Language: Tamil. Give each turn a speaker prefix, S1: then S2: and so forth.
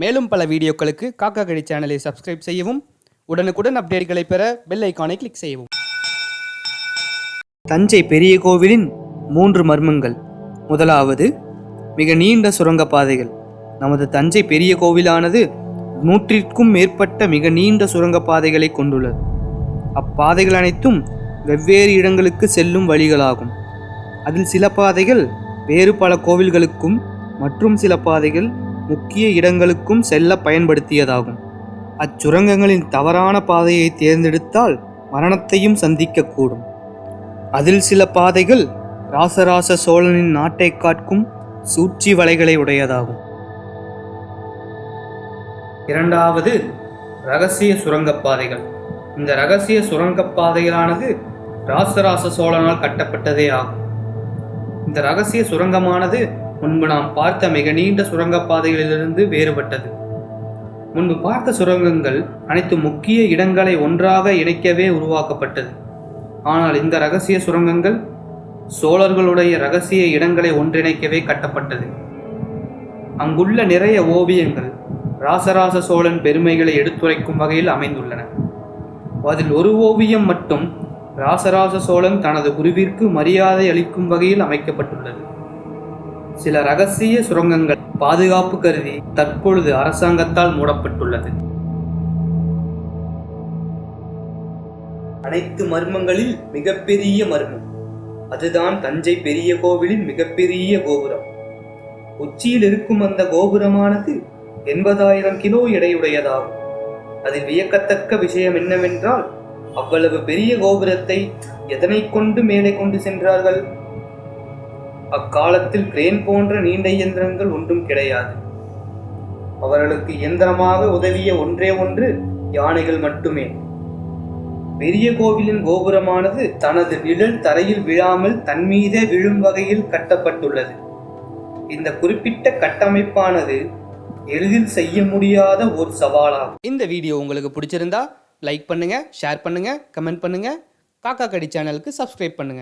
S1: மேலும் பல வீடியோக்களுக்கு காக்கா கடி சேனலை சப்ஸ்கிரைப் செய்யவும், உடனுக்குடன் அப்டேட்களை பெற பெல் ஐக்கானை கிளிக் செய்யவும். தஞ்சை பெரிய கோவிலின் 3 மர்மங்கள். முதலாவது, மிக நீண்ட சுரங்கப்பாதைகள். நமது தஞ்சை பெரிய கோவிலானது 100க்கும் மேற்பட்ட மிக நீண்ட சுரங்கப்பாதைகளை கொண்டுள்ளது. அப்பாதைகள் அனைத்தும் வெவ்வேறு இடங்களுக்கு செல்லும் வழிகளாகும். அதில் சில பாதைகள் வேறு பல கோவில்களுக்கும் மற்றும் சில பாதைகள் முக்கிய இடங்களுக்கும் செல்ல பயன்படுத்தியதாகும். அச்சுரங்கங்களின் தவறான பாதையை தேர்ந்தெடுத்தால் மரணத்தையும் சந்திக்கக்கூடும். அதில் சில பாதைகள் ராசராச சோழனின் நாட்டை காட்கும் சூழ்ச்சி வலைகளை உடையதாகும். இரண்டாவது, இரகசிய சுரங்கப்பாதைகள். இந்த இரகசிய சுரங்கப்பாதைகளானது ராசராச சோழனால் கட்டப்பட்டதே ஆகும். இந்த இரகசிய சுரங்கமானது முன்பு நாம் பார்த்த மிக நீண்ட சுரங்கப்பாதைகளிலிருந்து வேறுபட்டது. முன்பு பார்த்த சுரங்கங்கள் அனைத்து முக்கிய இடங்களை ஒன்றாக இணைக்கவே உருவாக்கப்பட்டது. ஆனால் இந்த இரகசிய சுரங்கங்கள் சோழர்களுடைய இரகசிய இடங்களை ஒன்றிணைக்கவே கட்டப்பட்டது. அங்குள்ள நிறைய ஓவியங்கள் ராசராச சோழன் பெருமைகளை எடுத்துரைக்கும் வகையில் அமைந்துள்ளன. அதில் ஒரு ஓவியம் மட்டும் ராசராச சோழன் தனது குருவிற்கு மரியாதை அளிக்கும் வகையில் அமைக்கப்பட்டுள்ளது. சில இரகசிய சுரங்கங்கள் பாதுகாப்பு கருதி தற்பொழுது அரசாங்கத்தால் மூடப்பட்டுள்ளது. அனைத்து மர்மங்களில் மிகப்பெரிய மர்மம், அதுதான் தஞ்சை பெரிய கோவிலின் மிகப்பெரிய கோபுரம். உச்சியில் இருக்கும் அந்த கோபுரமானது 80,000 கிலோ எடையுடையதாகும். அதில் வியக்கத்தக்க விஷயம் என்னவென்றால், அவ்வளவு பெரிய கோபுரத்தை எதனை கொண்டு மேலே கொண்டு சென்றார்கள்? அக்காலத்தில் கிரேன் போன்ற நீண்ட இயந்திரங்கள் ஒன்றும் கிடையாது. அவர்களுக்கு இயந்திரமாக உதவிய ஒன்றே ஒன்று யானைகள் மட்டுமே. பெரிய கோவிலின் கோபுரமானது தனது நிழல் தரையில் விழாமல் தன்மீதே விழும் வகையில் கட்டப்பட்டுள்ளது. இந்த குறிப்பிட்ட கட்டமைப்பானது எளிதில் செய்ய முடியாத ஒரு சவாலாகும். இந்த வீடியோ உங்களுக்கு பிடிச்சிருந்தா லைக் பண்ணுங்க, ஷேர் பண்ணுங்க, கமெண்ட் பண்ணுங்க. காக்கா கடி சேனலுக்கு சப்ஸ்கிரைப் பண்ணுங்க.